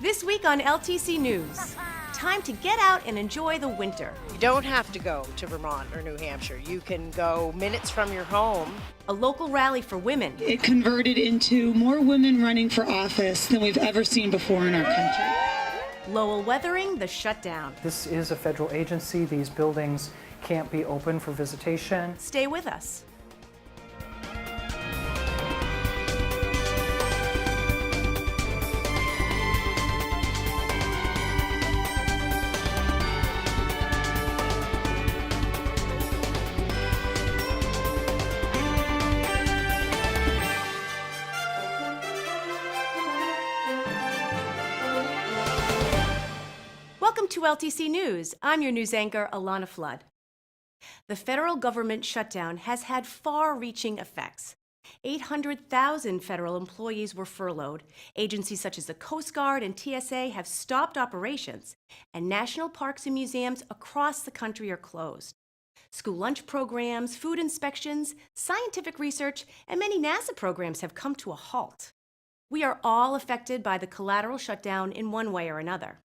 This week on LTC News, time to get out and enjoy the winter. You don't have to go to Vermont or New Hampshire. You can go minutes from your home. A local rally for women. It converted into more women running for office than we've ever seen before in our country. Lowell weathering the shutdown. This is a federal agency. These buildings can't be open for visitation. Stay with us. Welcome to LTC News. I'm your news anchor, Alanna Flood. The federal government shutdown has had far-reaching effects. 800,000 federal employees were furloughed. Agencies such as the Coast Guard and TSA have stopped operations, and national parks and museums across the country are closed. School lunch programs, food inspections, scientific research, and many NASA programs have come to a halt. We are all affected by the collateral shutdown in one way or another.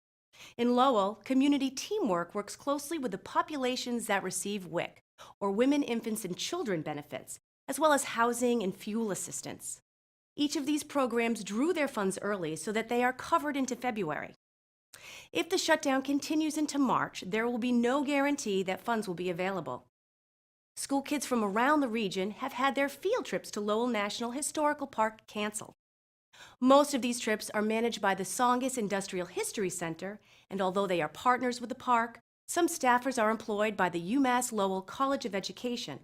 In Lowell, community teamwork works closely with the populations that receive WIC, or Women, Infants, and Children benefits, as well as housing and fuel assistance. Each of these programs drew their funds early so that they are covered into February. If the shutdown continues into March, there will be no guarantee that funds will be available. School kids from around the region have had their field trips to Lowell National Historical Park canceled. Most of these trips are managed by the Songus Industrial History Center, and although they are partners with the park, some staffers are employed by the UMass Lowell College of Education,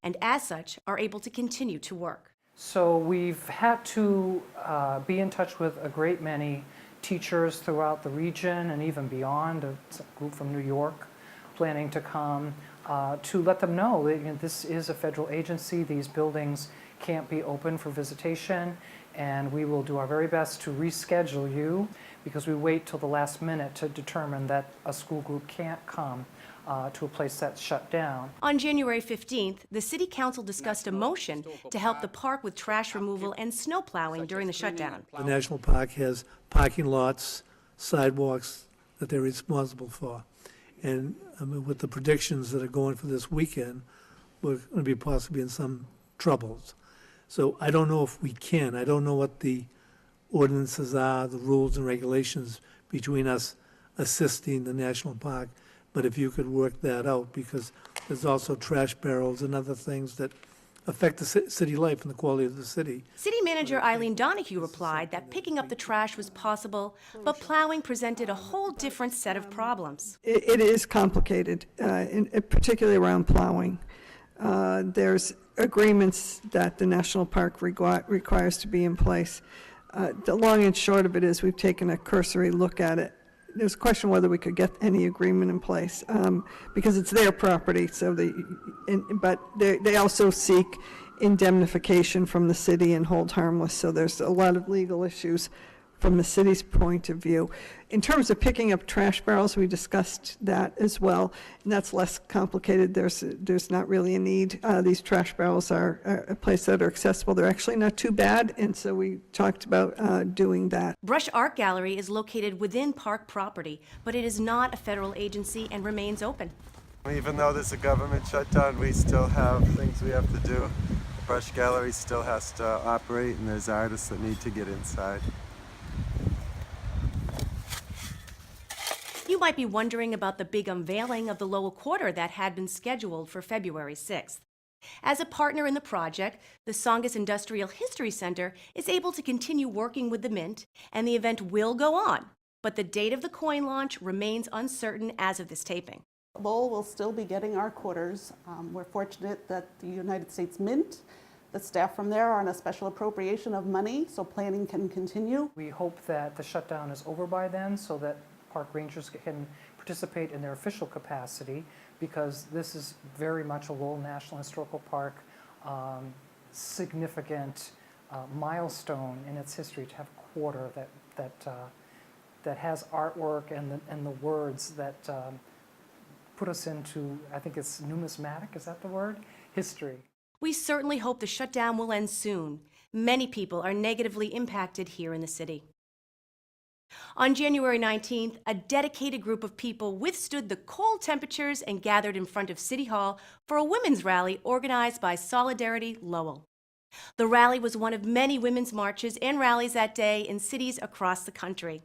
and as such are able to continue to work. So we've had to be in touch with a great many teachers throughout the region and even beyond, a group from New York planning to come to let them know that this is a federal agency. These buildings can't be open for visitation, and we will do our very best to reschedule you because we wait till the last minute to determine that a school group can't come to a place that's shut down. On January 15th, the City Council discussed a motion to help the park with trash removal and snow plowing during the shutdown. The National Park has parking lots, sidewalks that they're responsible for. And with the predictions that are going for this weekend, we're going to be possibly in some troubles. So I don't know if we can. I don't know what the ordinances are, the rules and regulations between us assisting the national park, but if you could work that out, because there's also trash barrels and other things that affect the city life and the quality of the city. City Manager Eileen Donahue replied that picking up the trash was possible, but plowing presented a whole different set of problems. It is complicated, particularly around plowing. There's agreements that the national park requires to be in place. The long and short of it is we've taken a cursory look at it. There's a question whether we could get any agreement in place because it's their property. So but they also seek indemnification from the city and hold harmless. So there's a lot of legal issues from the city's point of view. In terms of picking up trash barrels, we discussed that as well, and that's less complicated. There's not really a need. These trash barrels are a place that are accessible. They're actually not too bad, and so we talked about doing that. Brush Art Gallery is located within park property, but it is not a federal agency and remains open. Even though there's a government shutdown, we still have things we have to do. The Brush Gallery still has to operate, and there's artists that need to get inside. You might be wondering about the big unveiling of the Lowell Quarter that had been scheduled for February 6th. As a partner in the project, the Songus Industrial History Center is able to continue working with the Mint, and the event will go on, but the date of the coin launch remains uncertain as of this taping. Lowell will still be getting our quarters. We're fortunate that the United States Mint, the staff from there are on a special appropriation of money, so planning can continue. We hope that the shutdown is over by then so that park rangers can participate in their official capacity, because this is very much a Lowell National Historical Park significant milestone in its history to have a quarter that has artwork and the words that put us into, I think it's numismatic, is that the word? History. We certainly hope the shutdown will end soon. Many people are negatively impacted here in the city. On January 19th, a dedicated group of people withstood the cold temperatures and gathered in front of City Hall for a women's rally organized by Solidarity Lowell. The rally was one of many women's marches and rallies that day in cities across the country.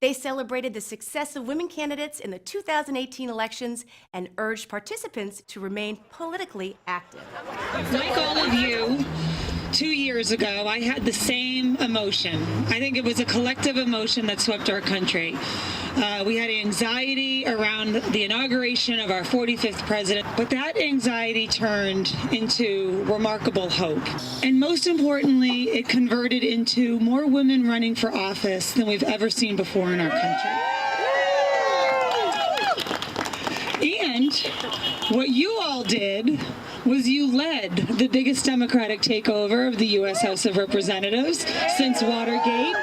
They celebrated the success of women candidates in the 2018 elections and urged participants to remain politically active. Like all of you, 2 years ago, I had the same emotion. I think it was a collective emotion that swept our country. We had anxiety around the inauguration of our 45th president, but that anxiety turned into remarkable hope. And most importantly, it converted into more women running for office than we've ever seen before in our country. And what you all did was you led the biggest Democratic takeover of the U.S. House of Representatives since Watergate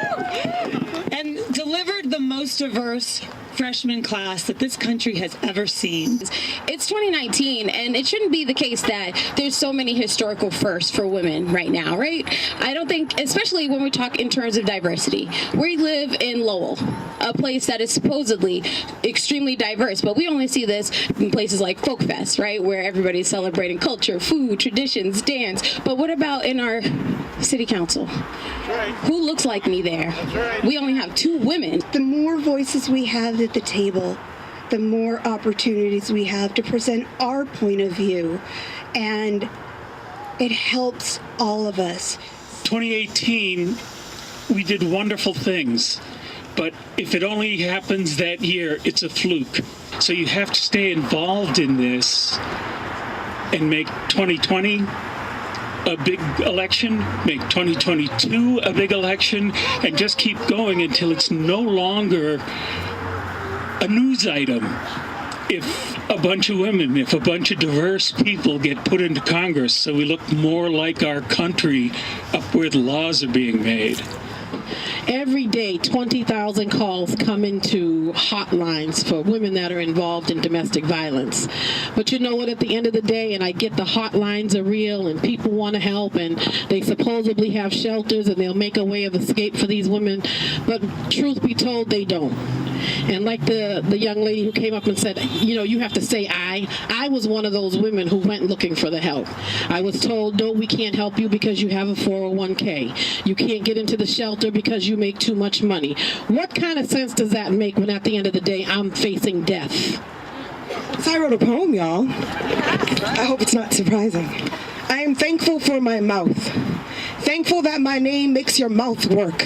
and delivered the most diverse freshman class that this country has ever seen. It's 2019, and it shouldn't be the case that there's so many historical firsts for women right now, right? I don't think, especially when we talk in terms of diversity. We live in Lowell, a place that is supposedly extremely diverse, but we only see this in places like Folk Fest, right, where everybody's celebrating culture, food, traditions, dance. But what about in our city council? Right. Who looks like me there? Right. We only have 2 women. The more voices we have at the table, the more opportunities we have to present our point of view, and it helps all of us. 2018, we did wonderful things, but if it only happens that year, it's a fluke. So you have to stay involved in this and make 2020 a big election, make 2022 a big election, and just keep going until it's no longer a news item. If a bunch of women, if a bunch of diverse people get put into Congress, so we look more like our country up where the laws are being made. Every day, 20,000 calls come into hotlines for women that are involved in domestic violence. But you know what, at the end of the day, and I get the hotlines are real and people want to help and they supposedly have shelters and they'll make a way of escape for these women, but truth be told, they don't. And like the young lady who came up and said, you know, you have to say I was one of those women who went looking for the help. I was told, no, we can't help you because you have a 401k. You can't get into the shelter because you make too much money. What kind of sense does that make when at the end of the day I'm facing death? So I wrote a poem, y'all. I hope it's not surprising. I am thankful for my mouth. Thankful that my name makes your mouth work.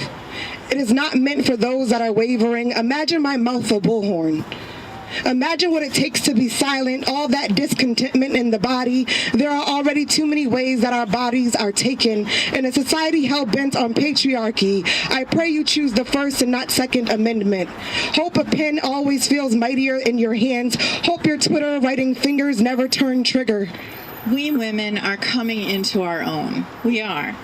It is not meant for those that are wavering. Imagine my mouth a bullhorn. Imagine what it takes to be silent, all that discontentment in the body. There are already too many ways that our bodies are taken. In a society hell-bent on patriarchy, I pray you choose the First and not Second Amendment. Hope a pen always feels mightier in your hands. Hope your Twitter writing fingers never turn trigger. We women are coming into our own. We are.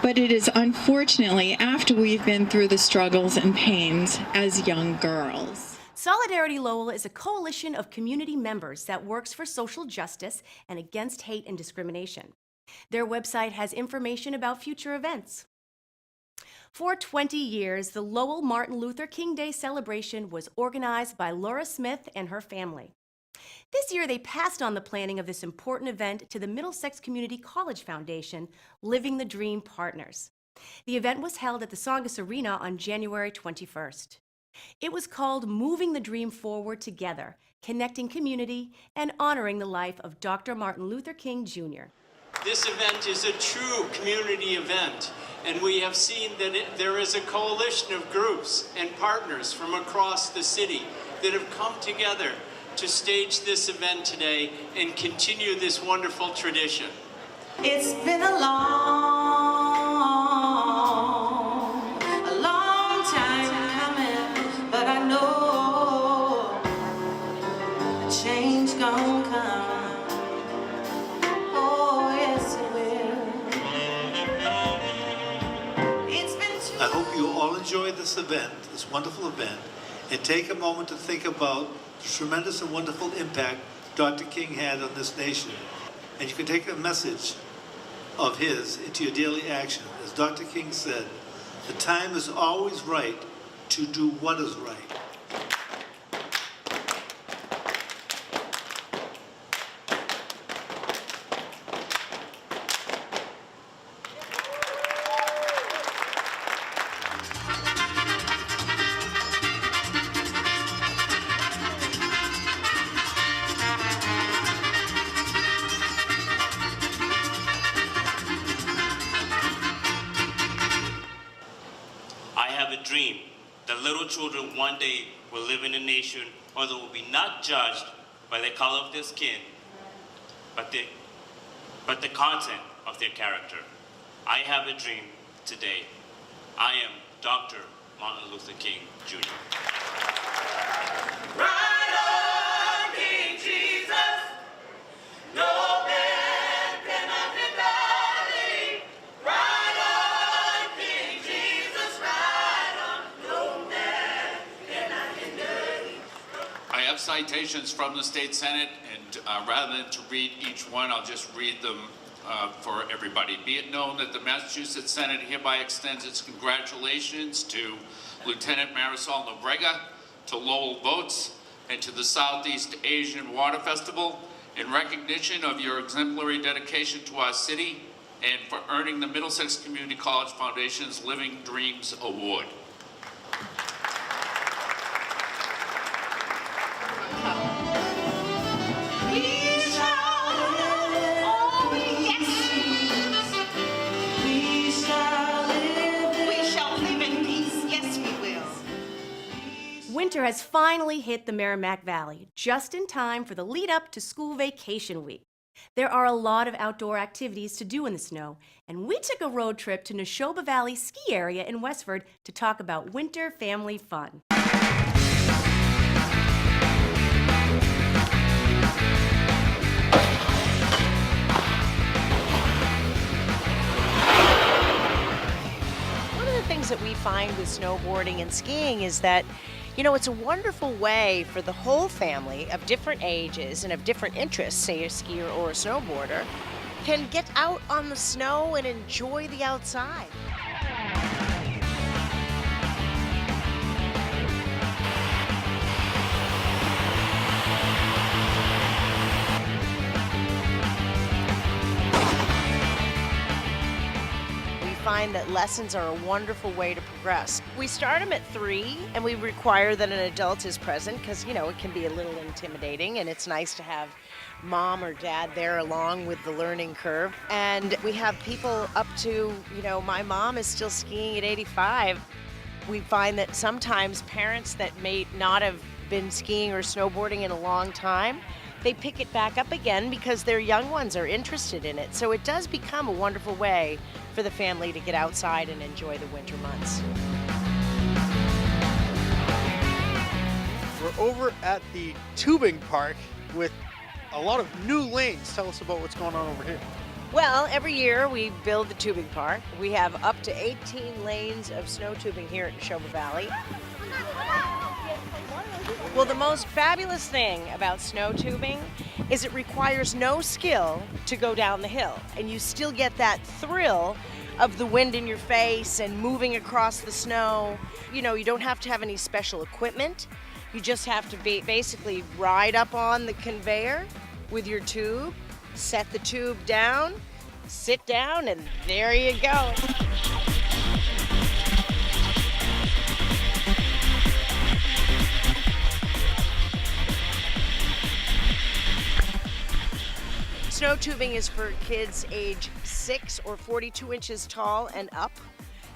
But it is unfortunately after we've been through the struggles and pains as young girls. Solidarity Lowell is a coalition of community members that works for social justice and against hate and discrimination. Their website has information about future events. For 20 years, the Lowell Martin Luther King Day celebration was organized by Laura Smith and her family. This year, they passed on the planning of this important event to the Middlesex Community College Foundation, Living the Dream Partners. The event was held at the Tsongas Arena on January 21st. It was called Moving the Dream Forward Together, Connecting Community and Honoring the Life of Dr. Martin Luther King, Jr. This event is a true community event, and we have seen that there is a coalition of groups and partners from across the city that have come together to stage this event today and continue this wonderful tradition. It's been a long time coming, but I know a change gonna come. Oh, yes it will. It's been I hope you all enjoy this event, this wonderful event, and take a moment to think about the tremendous and wonderful impact Dr. King had on this nation. And you can take a message of his into your daily action. As Dr. King said, The time is always right to do what is right. I have a dream that little children one day will live in a nation where they will be not judged by the color of their skin, but the content of their character. I have a dream today. I am Dr. Martin Luther King, Jr. Ride on, King Jesus. No man cannot deny thee. Ride on, King Jesus. Ride on. No man cannot hinder thee. I have citations from the State Senate, and rather than to read each one, I'll just read them for everybody. Be it known that the Massachusetts Senate hereby extends its congratulations to Lieutenant Marisol Nobrega, to Lowell Boats, and to the Southeast Asian Water Festival in recognition of your exemplary dedication to our city and for earning the Middlesex Community College Foundation's Living Dreams Award. We shall live, oh yes, we shall live. We shall live in peace, yes we will. Winter has finally hit the Merrimack Valley, just in time for the lead up to school vacation week. There are a lot of outdoor activities to do in the snow, and we took a road trip to Neshoba Valley Ski Area in Westford to talk about winter family fun. One of the things that we find with snowboarding and skiing is that, you know, it's a wonderful way for the whole family of different ages and of different interests, say a skier or a snowboarder, can get out on the snow and enjoy the outside. Find that lessons are a wonderful way to progress. We start them at 3, and we require that an adult is present because, you know, it can be a little intimidating, and it's nice to have mom or dad there along with the learning curve. And we have people up to, you know, my mom is still skiing at 85. We find that sometimes parents that may not have been skiing or snowboarding in a long time, they pick it back up again because their young ones are interested in it. So it does become a wonderful way for the family to get outside and enjoy the winter months. We're over at the tubing park with a lot of new lanes. Tell us about what's going on over here. Well, every year we build the tubing park. We have up to 18 lanes of snow tubing here at Neshoba Valley. Well, the most fabulous thing about snow tubing is it requires no skill to go down the hill, and you still get that thrill of the wind in your face and moving across the snow. You know, you don't have to have any special equipment. You just have to basically ride up on the conveyor with your tube, set the tube down, sit down, and there you go. Snow tubing is for kids age 6 or 42 inches tall and up.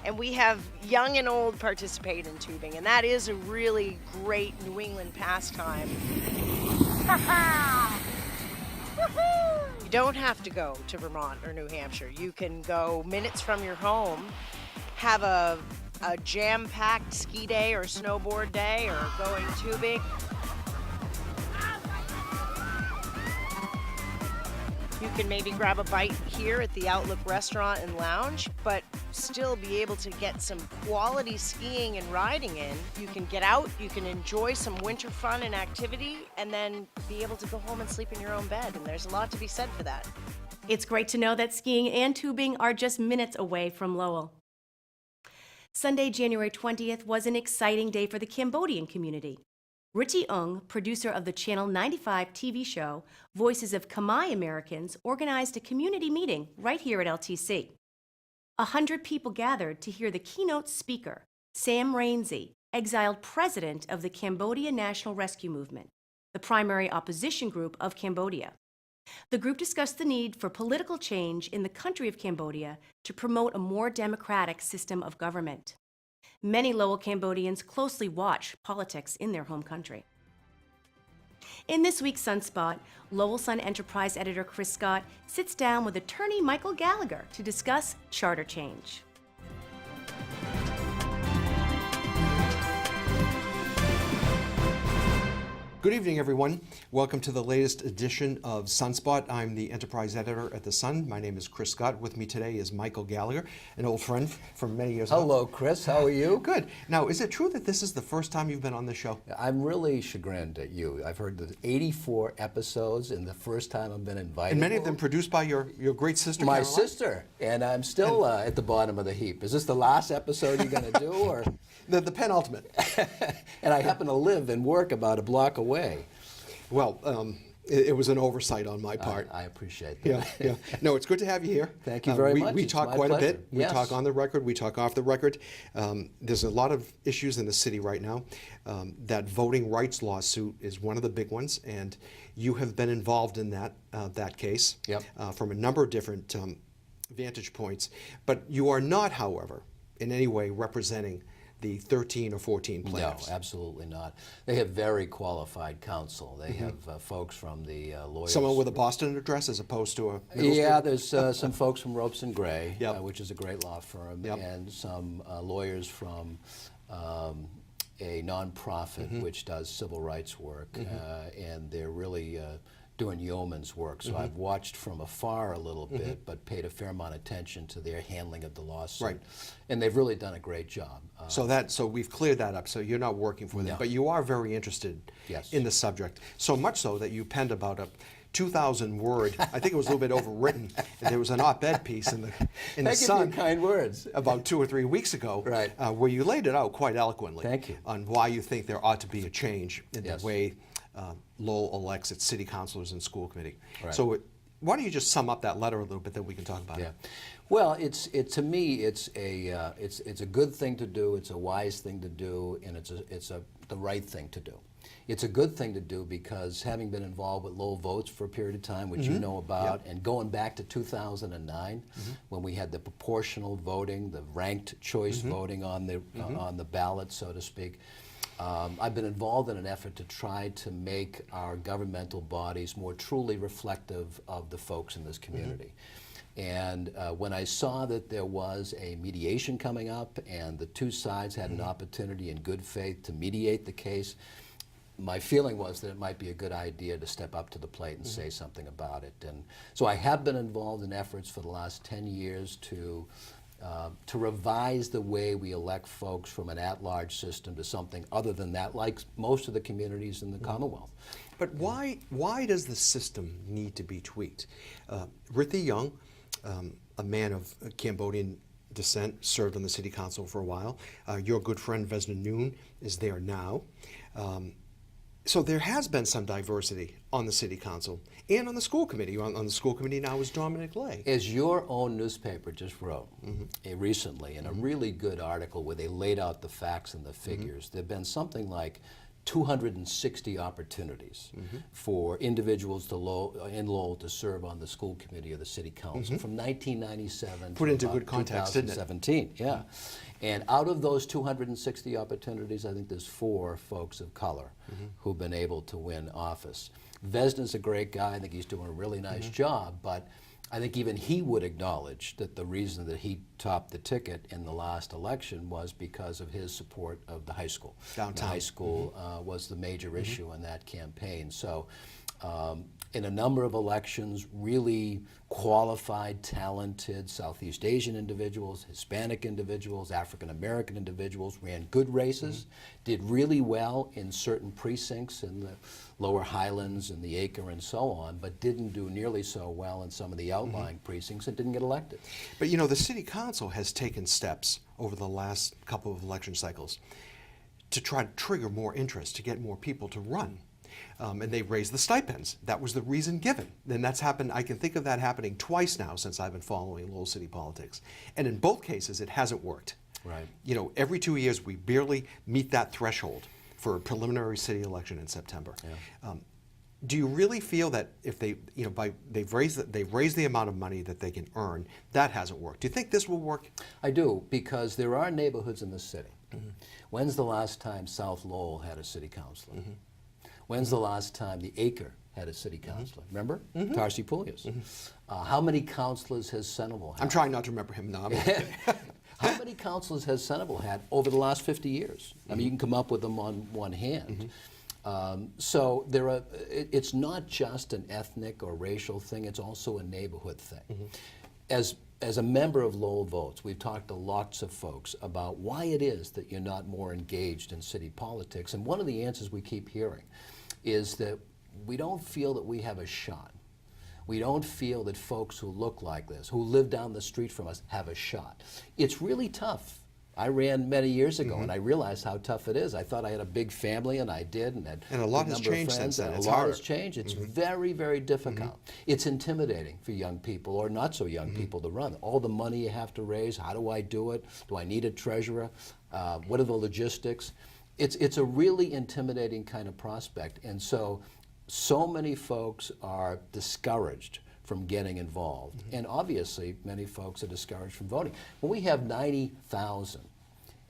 And we have young and old participate in tubing, and that is a really great New England pastime. You don't have to go to Vermont or New Hampshire. You can go minutes from your home, have a jam-packed ski day or snowboard day or going tubing. You can maybe grab a bite here at the Outlook Restaurant and Lounge, but still be able to get some quality skiing and riding in. You can get out, you can enjoy some winter fun and activity, and then be able to go home and sleep in your own bed, and there's a lot to be said for that. It's great to know that skiing and tubing are just minutes away from Lowell. Sunday, January 20th was an exciting day for the Cambodian community. Riti Ung, producer of the Channel 95 TV show Voices of Khmer Americans, organized a community meeting right here at LTC. 100 people gathered to hear the keynote speaker, Sam Rainsy, exiled president of the Cambodia National Rescue Movement, the primary opposition group of Cambodia. The group discussed the need for political change in the country of Cambodia to promote a more democratic system of government. Many Lowell Cambodians closely watch politics in their home country. In this week's Sunspot, Lowell Sun Enterprise editor Chris Scott sits down with Attorney Michael Gallagher to discuss charter change. Good evening, everyone. Welcome to the latest edition of Sunspot. I'm the enterprise editor at The Sun. My name is Chris Scott. With me today is Michael Gallagher, an old friend from many years ago. Hello, Chris. How are you? Good. Now, is it true that this is the first time you've been on the show? I'm really chagrined at you. I've heard the 84 episodes, and the first time I've been invited. And many of them produced by your great sister, My Caroline? sister. And I'm still at the bottom of the heap. Is this the last episode you're going to do, or the penultimate? And I happen to live and work about a block away. Well, it was an oversight on my part. I appreciate that. Yeah. No, it's good to have you here. Thank you very much. We It's talk my quite pleasure. a bit. We Yes. talk on the record. We talk off the record. There's a lot of issues in the city right now. That voting rights lawsuit is one of the big ones, and you have been involved in that case from a number of different vantage points. But you are not, however, in any way representing the 13 or 14 plaintiffs. No, absolutely not. They have very qualified counsel. They have folks from the lawyers. Someone with a Boston address as opposed to a middle Yeah, school? there's some folks from Ropes and Gray, Yep. which is a great law firm, Yep. and some lawyers from a nonprofit which does civil rights work, and they're really doing yeoman's work. So I've watched from afar a little bit, but paid a fair amount of attention to their handling of the lawsuit. Right. And they've really done a great job. So we've cleared that up. So you're not working for them, No. but you are very interested Yes. in the subject. So much so that you penned about a 2,000 word. I think it was a little bit overwritten. There was an op-ed piece in the Thank you Sun. for your kind words. About 2 or 3 weeks ago, Right. Where you laid it out quite eloquently. Thank you. On why you think there ought to be a change in Yes. the way Lowell elects its city councilors and school committee. Right. So why don't you just sum up that letter a little bit, that we can talk about Yeah. it? Well, to me, it's a good thing to do. It's a wise thing to do, and it's the right thing to do. It's a good thing to do because having been involved with Lowell Votes for a period of time, which you know about, and going back to 2009, when we had the proportional voting, the ranked choice voting on the ballot, so to speak. I've been involved in an effort to try to make our governmental bodies more truly reflective of the folks in this community. And when I saw that there was a mediation coming up and the two sides had an opportunity in good faith to mediate the case, my feeling was that it might be a good idea to step up to the plate and say something about it. And so I have been involved in efforts for the last 10 years to revise the way we elect folks from an at-large system to something other than that, like most of the communities in the Commonwealth. But why does the system need to be tweaked? Riti Young, a man of Cambodian descent, served on the city council for a while. Your good friend Vesna Noon is there now. So there has been some diversity on the city council and on the school committee. On the school committee now is Dominic Lay. As your own newspaper just wrote recently in a really good article where they laid out the facts and the figures, there have been something like 260 opportunities for individuals in Lowell to serve on the school committee or the city council from 1997 Put to into about good context, didn't it? 2017. Yeah. And out of those 260 opportunities, I think there's 4 folks of color who've been able to win office. Vesna's a great guy. I think he's doing a really nice job, but I think even he would acknowledge that the reason that he topped the ticket in the last election was because of his support of the high school. Downtown. The high school was the major issue in that campaign. So in a number of elections, really qualified, talented Southeast Asian individuals, Hispanic individuals, African American individuals ran good races, did really well in certain precincts in the Lower Highlands and the Acre and so on, but didn't do nearly so well in some of the outlying precincts and didn't get elected. But you know, the city council has taken steps over the last couple of election cycles to try to trigger more interest, to get more people to run. And they raised the stipends. That was the reason given. And that's happened, I can think of that happening twice now since I've been following Lowell City politics. And in both cases, it hasn't worked. Right. You know, every 2 years, we barely meet that threshold for a preliminary city election in September. Yeah. Do you really feel that if they, you know, they've raised the amount of money that they can earn, that hasn't worked? Do you think this will work? I do, because there are neighborhoods in the city. When's the last time South Lowell had a city councilor? When's the last time the Acre had a city councilor? Remember? Tarsi Poulias. How many councilors has Centerville had? I'm trying not to remember him now. How many councilors has Centerville had over the last 50 years? I mean, you can come up with them on one hand. So it's not just an ethnic or racial thing, it's also a neighborhood thing. As a member of Lowell Votes, we've talked to lots of folks about why it is that you're not more engaged in city politics. And one of the answers we keep hearing is that we don't feel that we have a shot. We don't feel that folks who look like this, who live down the street from us, have a shot. It's really tough. I ran many years ago, and I realized how tough it is. I thought I had a big family, and I did, and had a lot a has number of changed friends, since then. and It's a lot harder. has changed. It's very, very difficult. It's intimidating for young people, or not so young people, to run. All the money you have to raise. How do I do it? Do I need a treasurer? What are the logistics? It's a really intimidating kind of prospect, and so many folks are discouraged from getting involved, and obviously many folks are discouraged from voting. When we have 90,000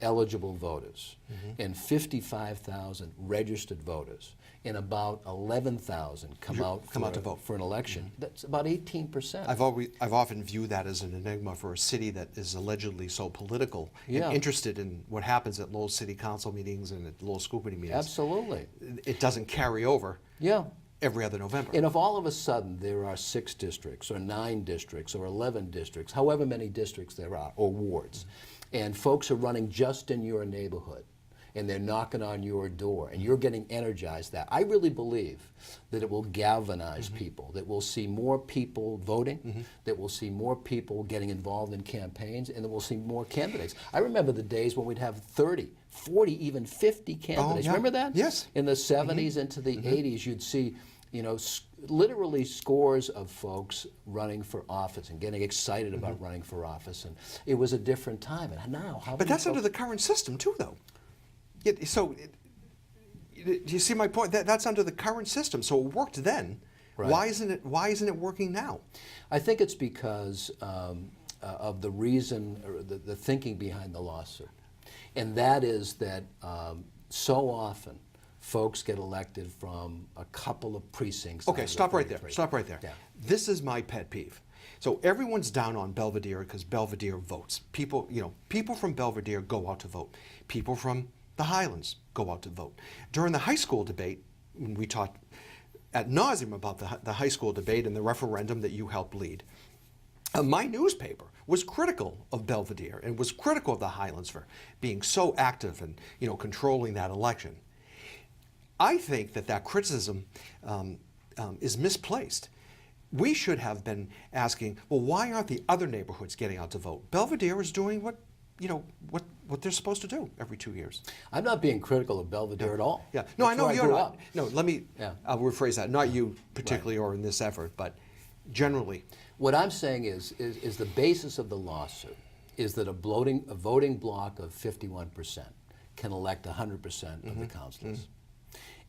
eligible voters and 55,000 registered voters, and about 11,000 come out to vote for an election, that's about 18%. I've often viewed that as an enigma for a city that is allegedly so political and interested in what happens at Lowell City Council meetings and at Lowell School Committee meetings. Absolutely. It doesn't carry over. Yeah. Every other November. And if all of a sudden there are 6 districts or 9 districts or 11 districts, however many districts there are, or wards, and folks are running just in your neighborhood, and they're knocking on your door, and you're getting energized, that I really believe that it will galvanize people, that we'll see more people voting, that we'll see more people getting involved in campaigns, and that we'll see more candidates. I remember the days when we'd have 30, 40, even 50 candidates. Remember that? Yes. In the 70s into the 80s, you'd see, you know, literally scores of folks running for office and getting excited about running for office, and it was a different time. And now, how? But that's under the current system too, though. Do you see my point? That's under the current system, so it worked then. Right. Why isn't it working now? I think it's because of the reason, or the thinking behind the lawsuit, and that is that so often folks get elected from a couple of precincts. Okay, stop right there. Stop right there. Yeah. This is my pet peeve. So everyone's down on Belvedere because Belvedere votes. People, you know, people from Belvedere go out to vote. People from the Highlands go out to vote. During the high school debate, when we talked ad nauseum about the high school debate and the referendum that you helped lead, my newspaper was critical of Belvedere and was critical of the Highlands for being so active and, you know, controlling that election. I think that criticism is misplaced. We should have been asking, well, why aren't the other neighborhoods getting out to vote? Belvedere is doing what they're supposed to do every 2 years. I'm not being critical of Belvedere at all. Yeah. No, I know you're not. No, let me. Yeah. I'll rephrase that. Not you particularly, or in this effort, but generally. What I'm saying is the basis of the lawsuit is that a voting block of 51% can elect 100% of the councilors.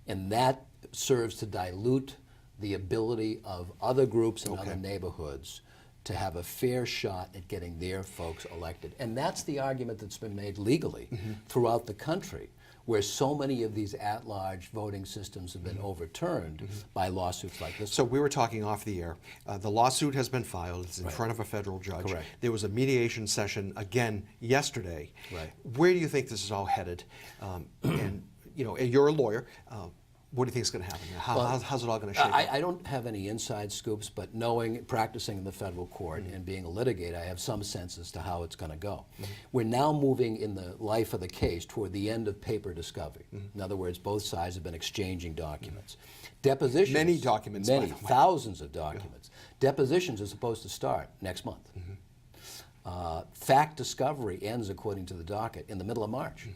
And that serves to dilute the ability of other groups in other neighborhoods to have a fair shot at getting their folks elected. And that's the argument that's been made legally throughout the country, where so many of these at-large voting systems have been overturned by lawsuits like this. So we were talking off the air. The lawsuit has been filed. It's in front of a federal judge. Correct. There was a mediation session again yesterday. Right. Where do you think this is all headed? And you know, you're a lawyer. What do you think is going to happen? How's it all going to shape up? I don't have any inside scoops, but practicing in the federal court and being a litigator, I have some sense as to how it's going to go. We're now moving in the life of the case toward the end of paper discovery. In other words, both sides have been exchanging documents. Depositions. Many documents, by the way. Thousands of documents. Depositions are supposed to start next month. Fact discovery ends, according to the docket, in the middle of March.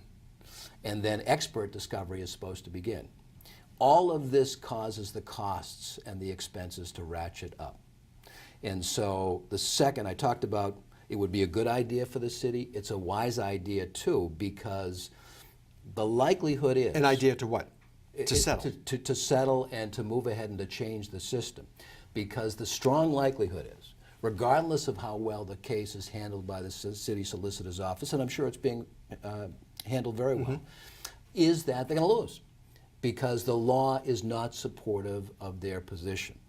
And then expert discovery is supposed to begin. All of this causes the costs and the expenses to ratchet up. And so the second, I talked about it would be a good idea for the city. It's a wise idea too, because the likelihood is... An idea to what? To settle? To settle and to move ahead and to change the system. Because the strong likelihood is, regardless of how well the case is handled by the city solicitor's office, and I'm sure it's being handled very well, is that they're going to lose. Because the law is not supportive of their position.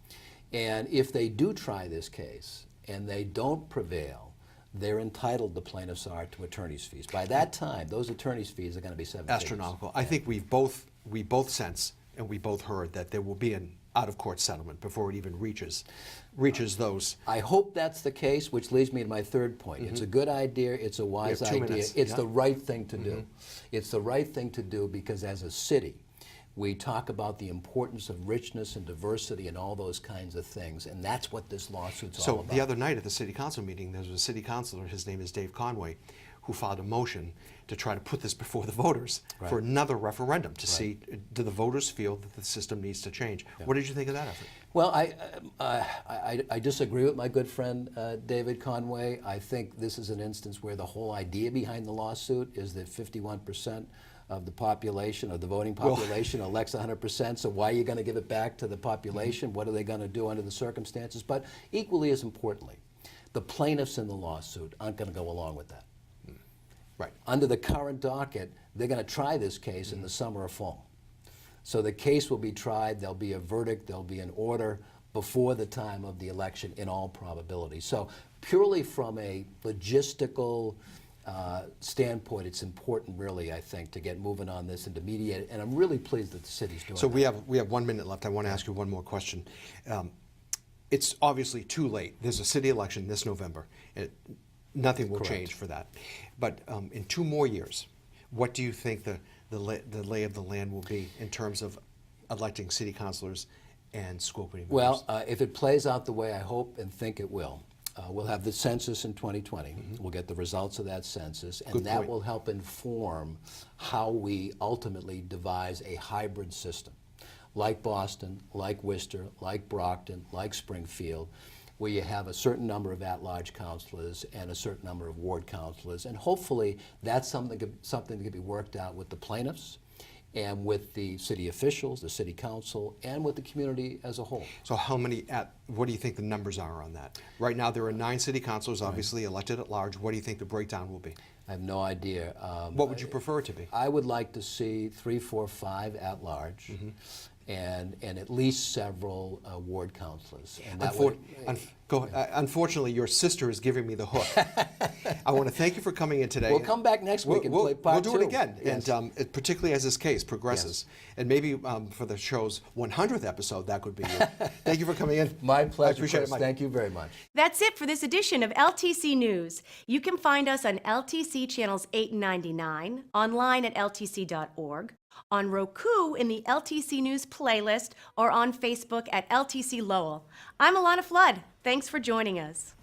And if they do try this case and they don't prevail, they're entitled, the plaintiffs are, to attorney's fees. By that time, those attorney's fees are going to be astronomical. I think we both sense and we both heard that there will be an out-of-court settlement before it even reaches those. I hope that's the case, which leads me to my third point. It's a good idea. It's a wise idea. It's the right thing to do. It's the right thing to do because as a city, we talk about the importance of richness and diversity and all those kinds of things, and that's what this lawsuit's all about. So the other night at the city council meeting, there was a city councilor, his name is Dave Conway, who filed a motion to try to put this before the voters for another referendum to see, do the voters feel that the system needs to change? What did you think of that effort? Well, I disagree with my good friend David Conway. I think this is an instance where the whole idea behind the lawsuit is that 51% of the population, of the voting population, elects 100%, so why are you going to give it back to the population? What are they going to do under the circumstances? But equally as importantly, the plaintiffs in the lawsuit aren't going to go along with that. Right. Under the current docket, they're going to try this case in the summer or fall. So the case will be tried, there'll be a verdict, there'll be an order before the time of the election in all probability. So purely from a logistical standpoint, it's important, really, I think, to get moving on this and to mediate it. And I'm really pleased that the city's doing So that. we have 1 minute left. I want to ask you one more question. It's obviously too late. There's a city election this November. Nothing will change for that. But in 2 more years, what do you think the lay of the land will be in terms of electing city councilors and school committee members? Well, if it plays out the way I hope and think it will, we'll have the census in 2020. We'll get the results of that census, and that will help inform how we ultimately devise a hybrid system, like Boston, like Worcester, like Brockton, like Springfield, where you have a certain number of at-large councilors and a certain number of ward councilors, and hopefully that's something that can be worked out with the plaintiffs and with the city officials, the city council, and with the community as a whole. So how many, what do you think the numbers are on that? Right now there are 9 city councilors obviously elected at large. What do you think the breakdown will be? I have no idea. What would you prefer it to be? I would like to see 3, 4, 5 at large. And at least several ward councilors. And that unfortunately, your sister is giving me the hook. I want to thank you for coming in today. We'll come back next week and play part 2. We'll do it again, and particularly as this case progresses. And maybe for the show's 100th episode, that could be you. Thank you for coming in. My pleasure, I appreciate it, Mike. Thank you very much. That's it for this edition of LTC News. You can find us on LTC channels 8 and 99, online at ltc.org, on Roku in the LTC News playlist, or on Facebook at LTC Lowell. I'm Alanna Flood. Thanks for joining us.